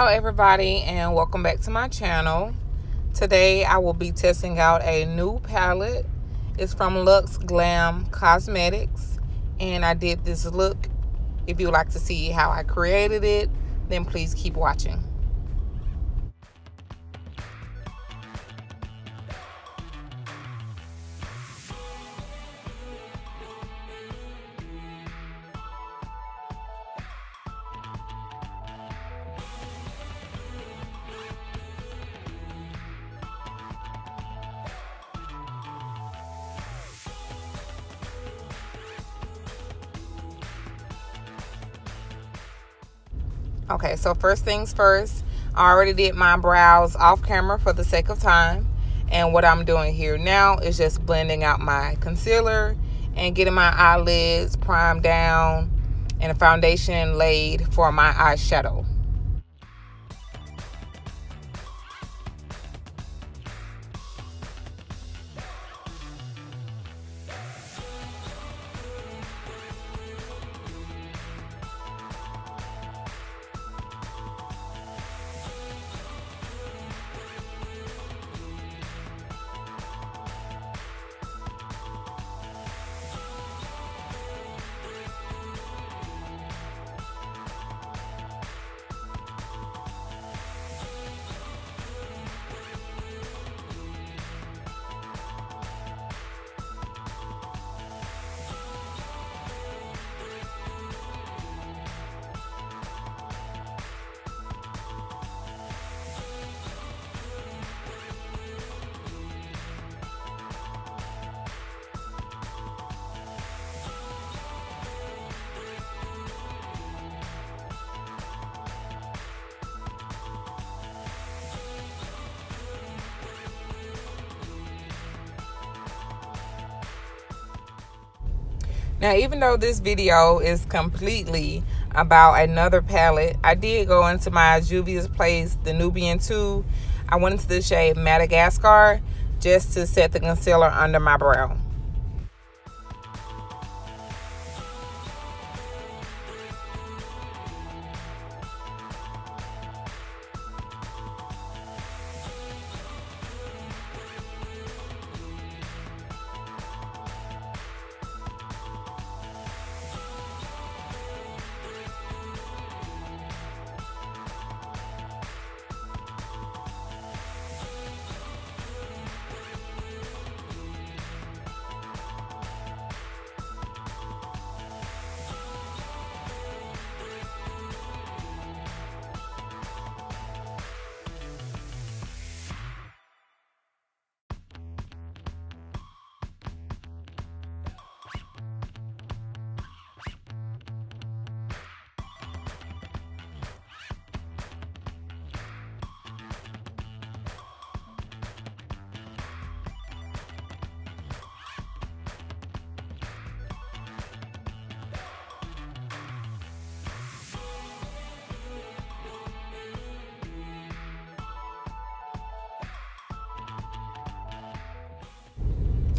Hello everybody, and welcome back to my channel. Today I will be testing out a new palette. It's from Lux Glamm Cosmetics, and I did this look. If you would like to see how I created it, then please keep watching. Okay, so first things first, I already did my brows off camera for the sake of time. And what I'm doing here now is just blending out my concealer and getting my eyelids primed down and a foundation laid for my eyeshadow. Now, even though this video is completely about another palette, I did go into my Juvia's Place, the Nubian 2. I went into the shade Madagascar just to set the concealer under my brow.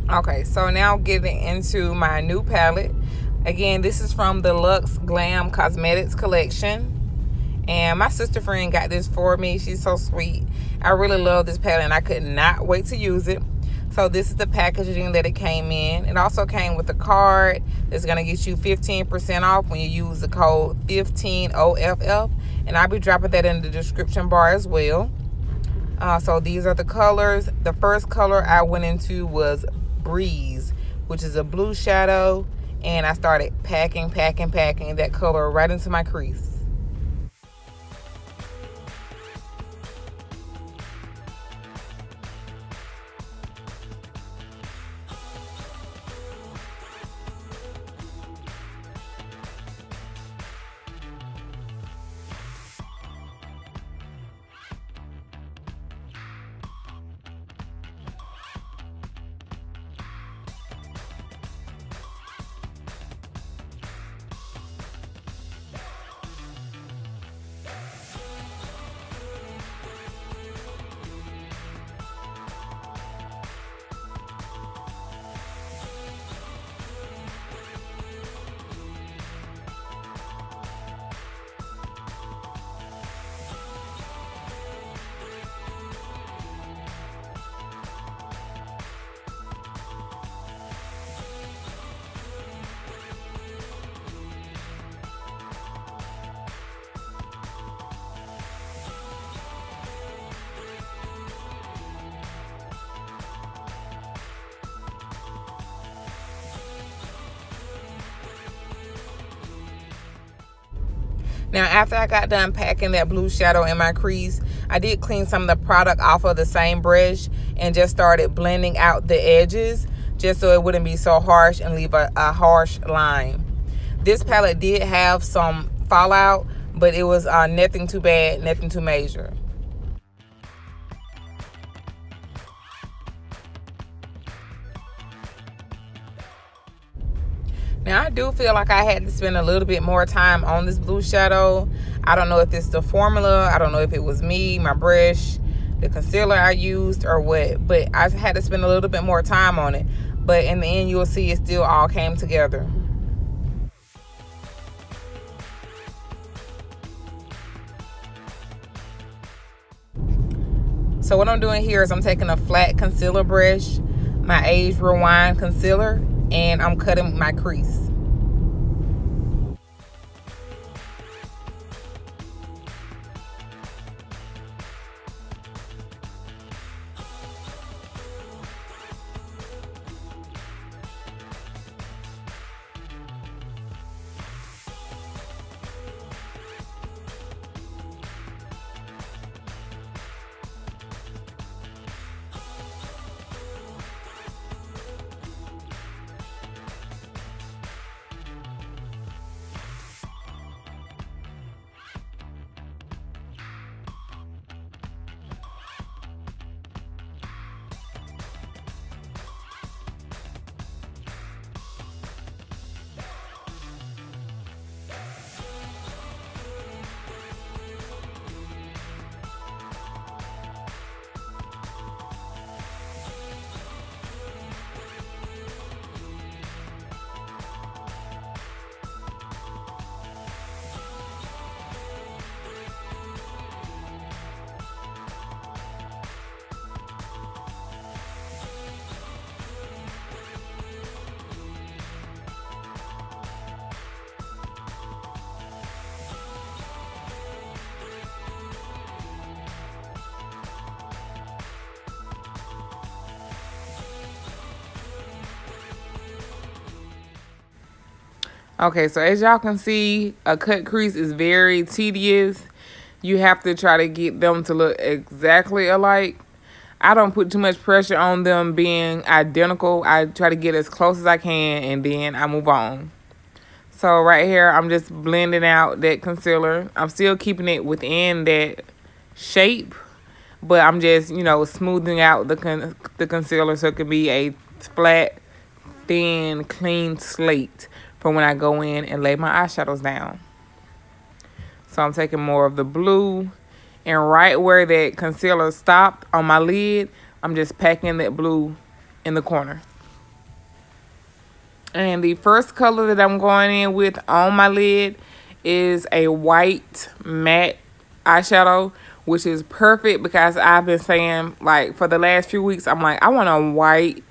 Okay, so now getting into my new palette. Again, this is from the Lux Glamm Cosmetics collection. And my sister friend got this for me. She's so sweet. I really love this palette and I could not wait to use it. So this is the packaging that it came in. It also came with a card that's going to get you 15% off when you use the code 15OFF. And I'll be dropping that in the description bar as well. So these are the colors. The first color I went into was Breeze, which is a blue shadow, and I started packing that color right into my crease. Now, after I got done packing that blue shadow in my crease, I did clean some of the product off of the same brush and just started blending out the edges just so it wouldn't be so harsh and leave a harsh line. This palette did have some fallout, but it was nothing too bad, nothing too major. Now, I do feel like I had to spend a little bit more time on this blue shadow. I don't know if it's the formula. I don't know if it was me, my brush, the concealer I used, or what. But I had to spend a little bit more time on it. But in the end, you'll see it still all came together. So what I'm doing here is I'm taking a flat concealer brush, my Age Rewind concealer, and I'm cutting my crease. Okay, so as y'all can see, a cut crease is very tedious. You have to try to get them to look exactly alike. I don't put too much pressure on them being identical. I try to get as close as I can, and then I move on. So right here, I'm just blending out that concealer. I'm still keeping it within that shape, but I'm just, you know, smoothing out the concealer so it can be a flat, thin, clean slate for when I go in and lay my eyeshadows down. So I'm taking more of the blue, and right where that concealer stopped on my lid, I'm just packing that blue in the corner. And the first color that I'm going in with on my lid is a white matte eyeshadow, which is perfect because I've been saying, like, for the last few weeks, I'm like, I want a white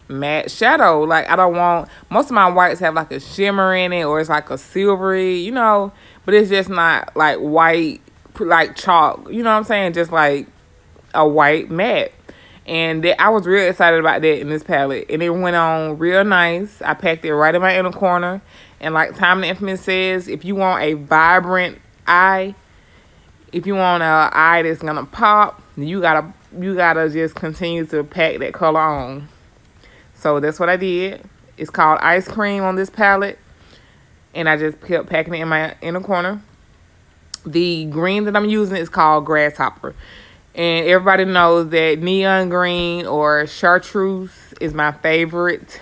matte shadow. Like, I don't want, most of my whites have like a shimmer in it, or it's like a silvery, you know, but it's just not like white, like chalk, you know what I'm saying, just like a white matte. And I was real excited about that in this palette, and it went on real nice. I packed it right in my inner corner, and like Time the Infamous says, if you want a vibrant eye, if you want an eye that's gonna pop, you gotta just continue to pack that color on. So that's what I did. It's called Ice Cream on this palette. And I just kept packing it in my inner corner. The green that I'm using is called Grasshopper. And everybody knows that neon green or chartreuse is my favorite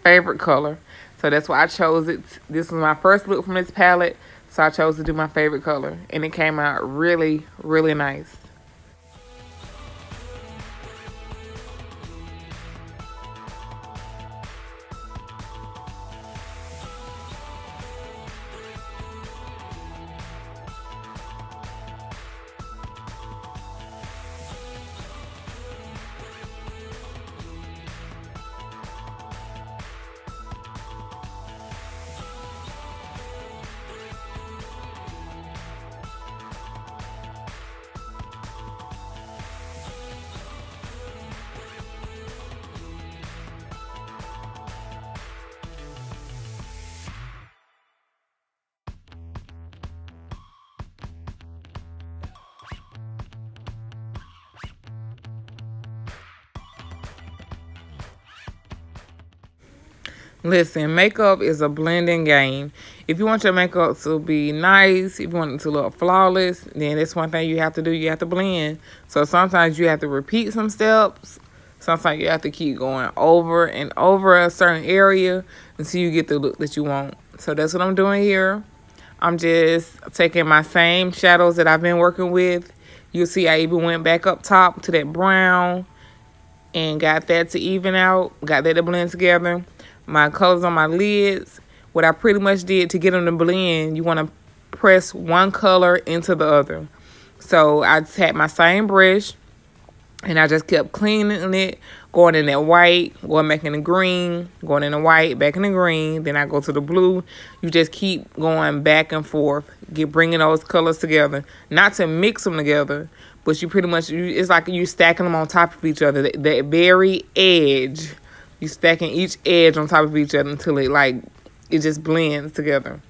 color. So that's why I chose it. This was my first look from this palette. So I chose to do my favorite color. And it came out really, really nice. Listen, makeup is a blending game. If you want your makeup to be nice, if you want it to look flawless, then that's one thing you have to do. You have to blend. So sometimes you have to repeat some steps. Sometimes you have to keep going over and over a certain area until you get the look that you want. So that's what I'm doing here. I'm just taking my same shadows that I've been working with. You'll see I even went back up top to that brown and got that to even out. Got that to blend together. My colors on my lids, what I pretty much did to get them to blend, you want to press one color into the other. So I just had my same brush, and I just kept cleaning it, going in that white, going back in the green, going in the white, back in the green. Then I go to the blue. You just keep going back and forth, bringing those colors together. Not to mix them together, but you pretty much, it's like you stacking them on top of each other. That very edge. You stacking each edge on top of each other until it just blends together.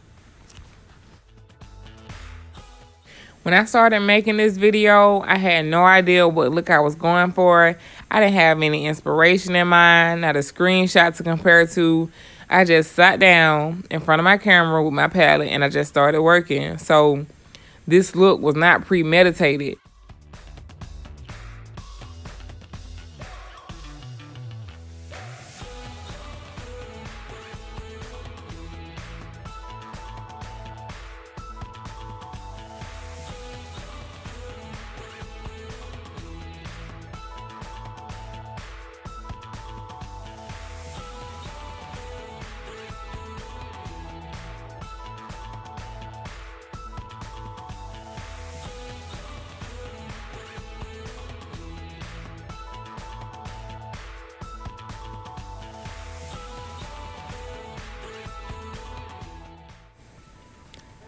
When I started making this video, I had no idea what look I was going for. I didn't have any inspiration in mind, not a screenshot to compare to. I just sat down in front of my camera with my palette and I just started working. So this look was not premeditated.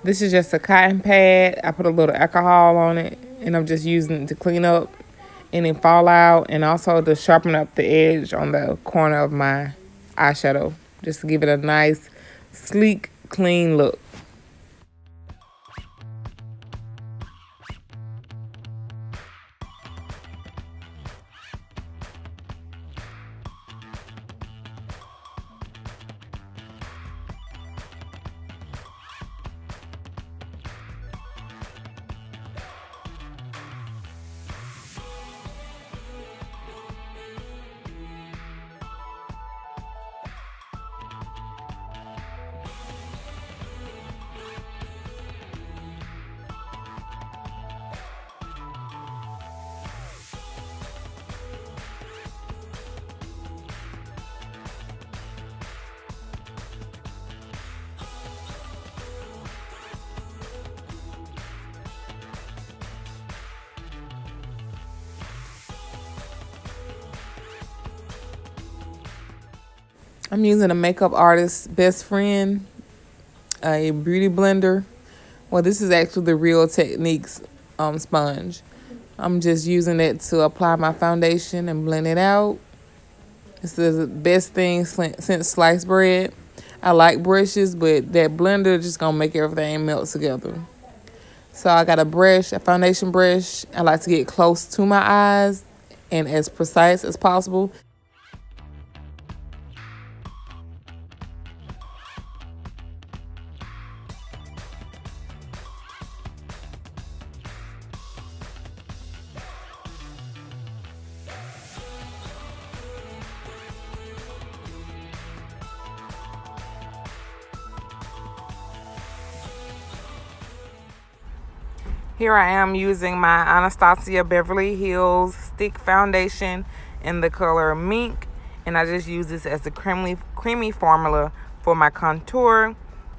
This is just a cotton pad. I put a little alcohol on it, and I'm just using it to clean up any fallout and also to sharpen up the edge on the corner of my eyeshadow, just to give it a nice, sleek, clean look. I'm using a makeup artist's best friend, a beauty blender. Well, this is actually the Real Techniques sponge. I'm just using it to apply my foundation and blend it out. It's the best thing since sliced bread. I like brushes, but that blender just gonna make everything melt together. So I got a brush, a foundation brush. I like to get close to my eyes and as precise as possible. Here I am using my Anastasia Beverly Hills Stick Foundation in the color Mink. And I just use this as the creamy formula for my contour.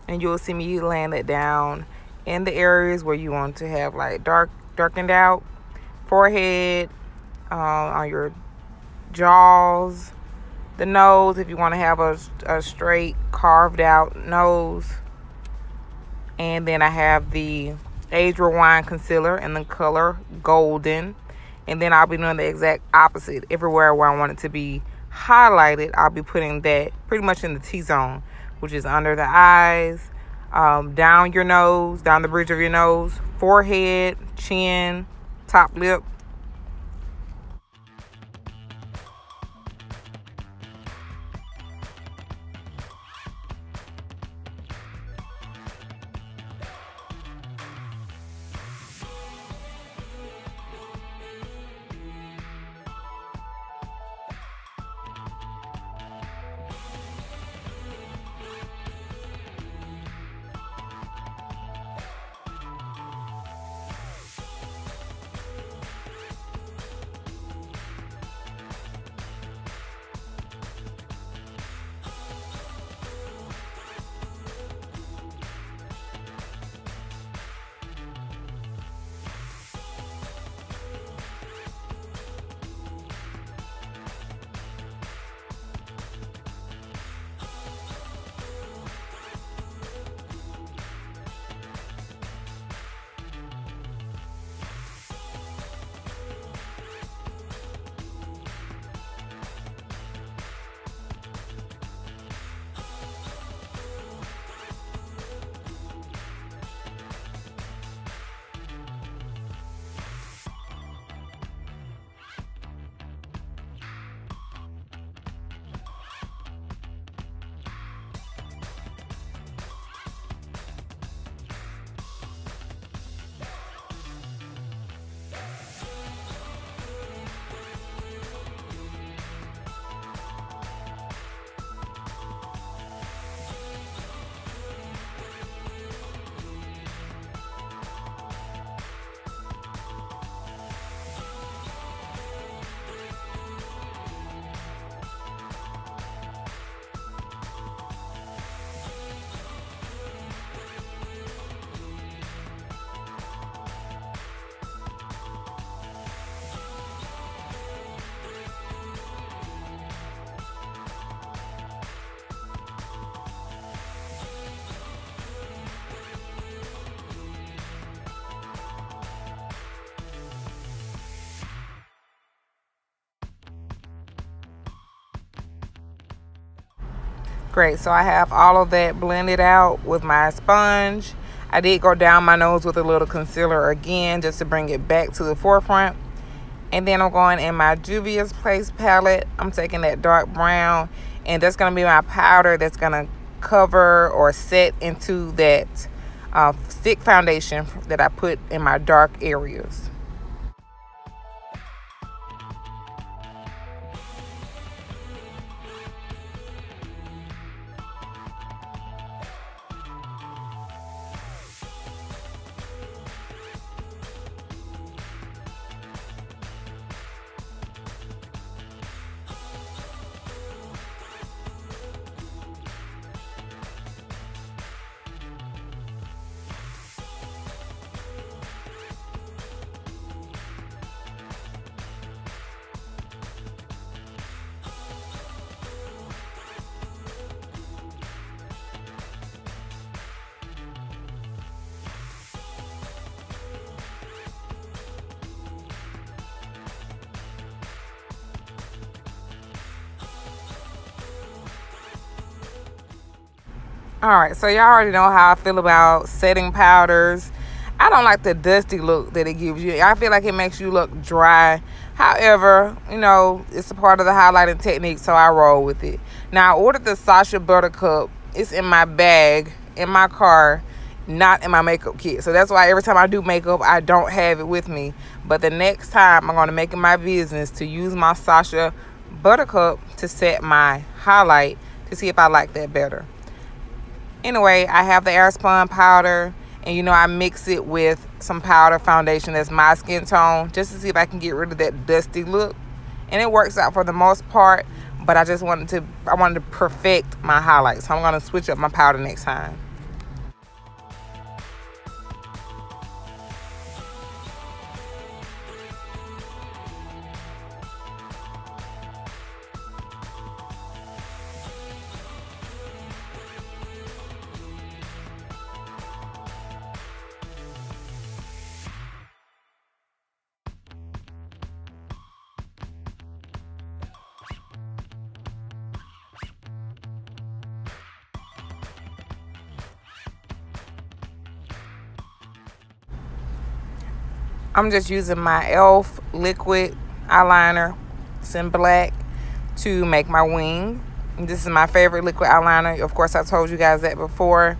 And you'll see me laying it down in the areas where you want to have like darkened out. Forehead, on your jaws, the nose if you want to have a straight carved out nose. And then I have the Age Rewind concealer in the color Golden. And then I'll be doing the exact opposite. Everywhere where I want it to be highlighted, I'll be putting that pretty much in the T-zone, which is under the eyes, down your nose, down the bridge of your nose, forehead, chin, top lip. Great, so I have all of that blended out with my sponge. I did go down my nose with a little concealer again just to bring it back to the forefront. And then I'm going in my Juvia's Place palette. I'm taking that dark brown, and that's going to be my powder that's going to cover or set into that thick foundation that I put in my dark areas. Alright, so y'all already know how I feel about setting powders. I don't like the dusty look that it gives you. I feel like it makes you look dry. However, you know, it's a part of the highlighting technique, so I roll with it. Now, I ordered the Sasha Buttercup. It's in my bag, in my car, not in my makeup kit. So that's why every time I do makeup, I don't have it with me. But the next time, I'm going to make it my business to use my Sasha Buttercup to set my highlight to see if I like that better. Anyway, I have the Airspun powder, and you know, I mix it with some powder foundation that's my skin tone just to see if I can get rid of that dusty look. And it works out for the most part, but I wanted to perfect my highlights. So I'm going to switch up my powder next time. I'm just using my e.l.f. liquid eyeliner. It's in black to make my wing. And this is my favorite liquid eyeliner. Of course, I told you guys that before.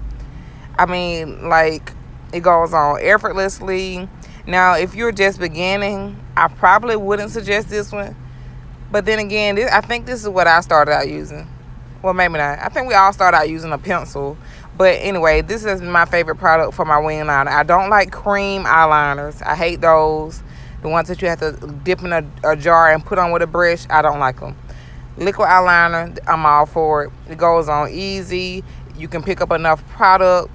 I mean, like, it goes on effortlessly. Now, if you're just beginning, I probably wouldn't suggest this one. But then again, I think this is what I started out using. Well, maybe not. I think we all start out using a pencil. But anyway, this is my favorite product for my wing liner. I don't like cream eyeliners. I hate those. The ones that you have to dip in a jar and put on with a brush. I don't like them. Liquid eyeliner, I'm all for it. It goes on easy. You can pick up enough product.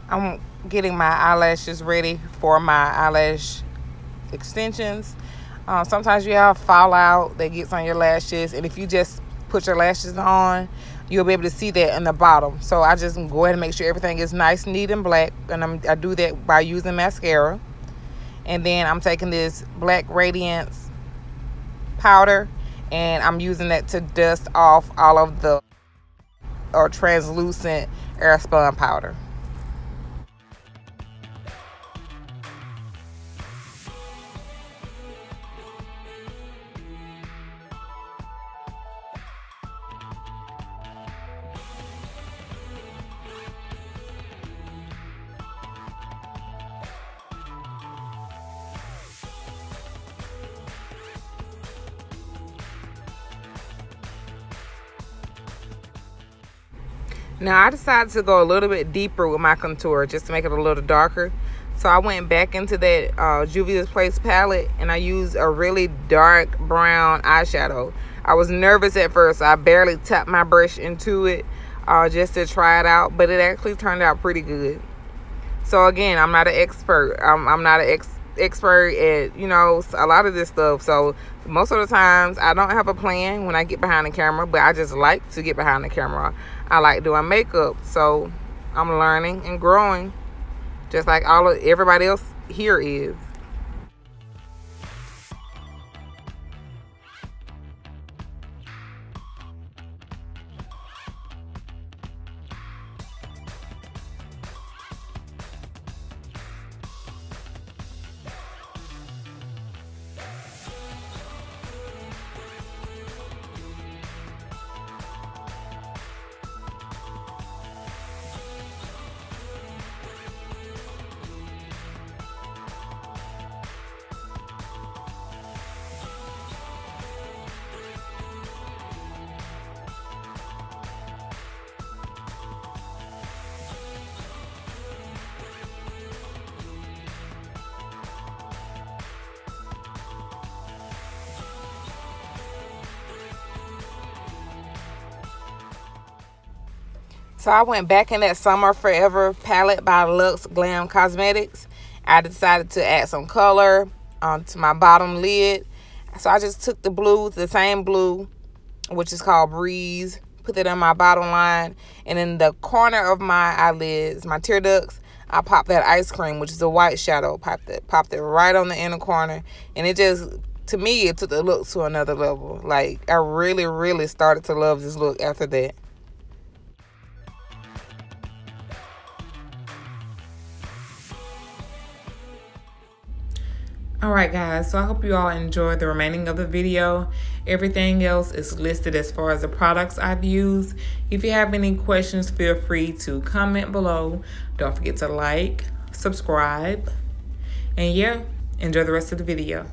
I'm getting my eyelashes ready for my eyelash extensions. Sometimes you have fallout that gets on your lashes, and if you just put your lashes on, you'll be able to see that in the bottom. So I just go ahead and make sure everything is nice, neat, and black, and I do that by using mascara. And then I'm taking this Black Radiance powder, and I'm using that to dust off all of the translucent airspun powder. Now I decided to go a little bit deeper with my contour just to make it a little darker. So I went back into that Juvia's Place palette, and I used a really dark brown eyeshadow. I was nervous at first. So I barely tapped my brush into it just to try it out, but it actually turned out pretty good. So again, I'm not an expert. I'm not an expert at, you know, a lot of this stuff. So most of the times I don't have a plan when I get behind the camera, but I just like to get behind the camera. I like doing makeup, so I'm learning and growing just like everybody else here is. So I went back in that Summer Forever palette by Lux Glamm Cosmetics. I decided to add some color to my bottom lid. So I just took the blue, the same blue, which is called Breeze, put it on my bottom line. And in the corner of my eyelids, my tear ducts, I popped that ice cream, which is a white shadow. Popped it right on the inner corner. And it just, to me, it took the look to another level. Like, I really, really started to love this look after that. Alright guys, so I hope you all enjoyed the remaining of the video. Everything else is listed as far as the products I've used. If you have any questions, feel free to comment below. Don't forget to like, subscribe, and yeah, enjoy the rest of the video.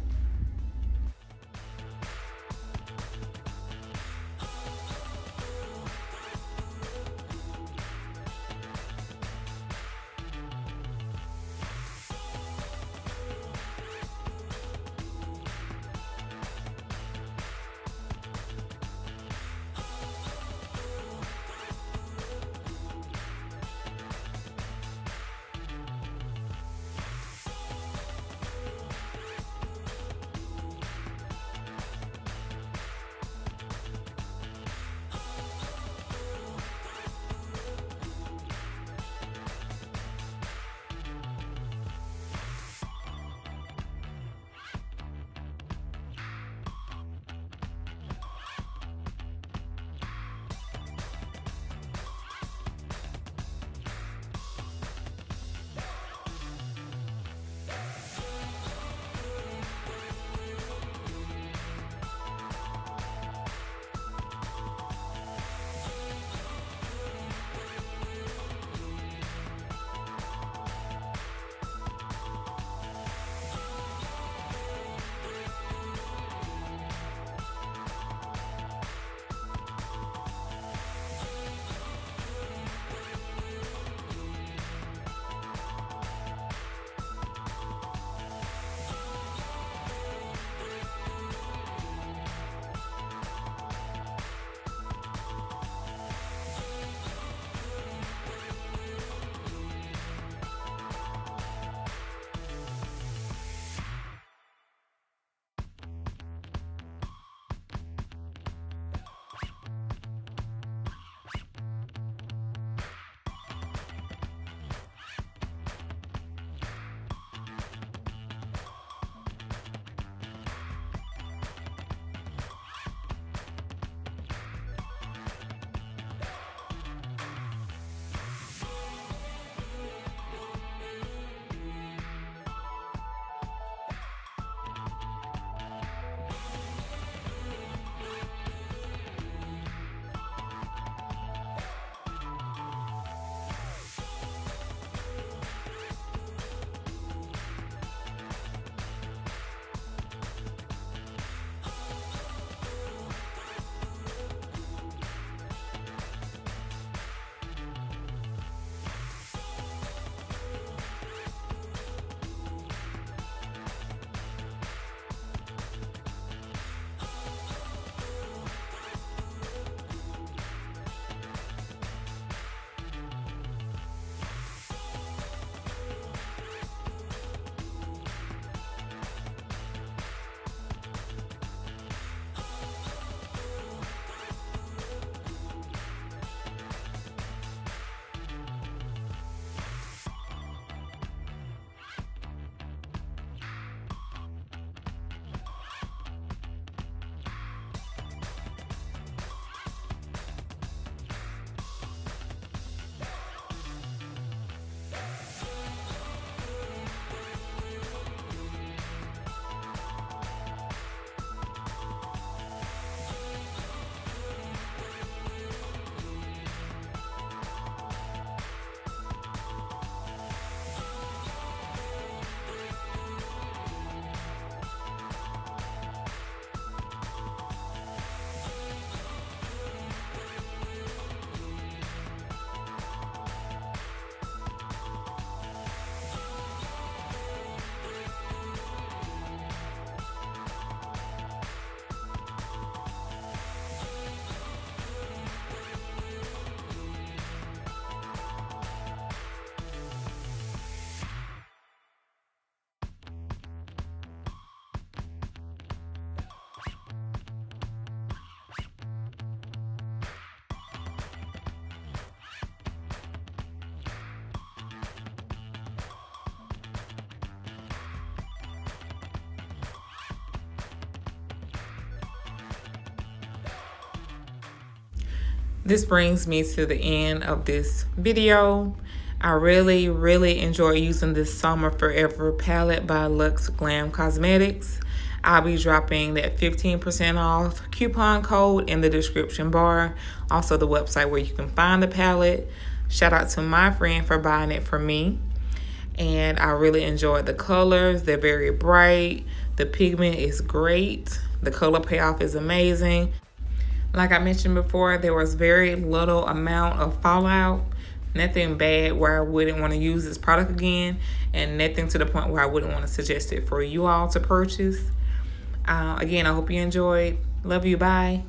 This brings me to the end of this video. I really enjoy using this Summer Forever palette by Lux Glamm Cosmetics. I'll be dropping that 15% off coupon code in the description bar. Also the website where you can find the palette. Shout out to my friend for buying it for me. And I really enjoyed the colors. They're very bright. The pigment is great. The color payoff is amazing. Like I mentioned before, there was very little amount of fallout. Nothing bad where I wouldn't want to use this product again, and nothing to the point where I wouldn't want to suggest it for you all to purchase. Again, I hope you enjoyed. Love you. Bye.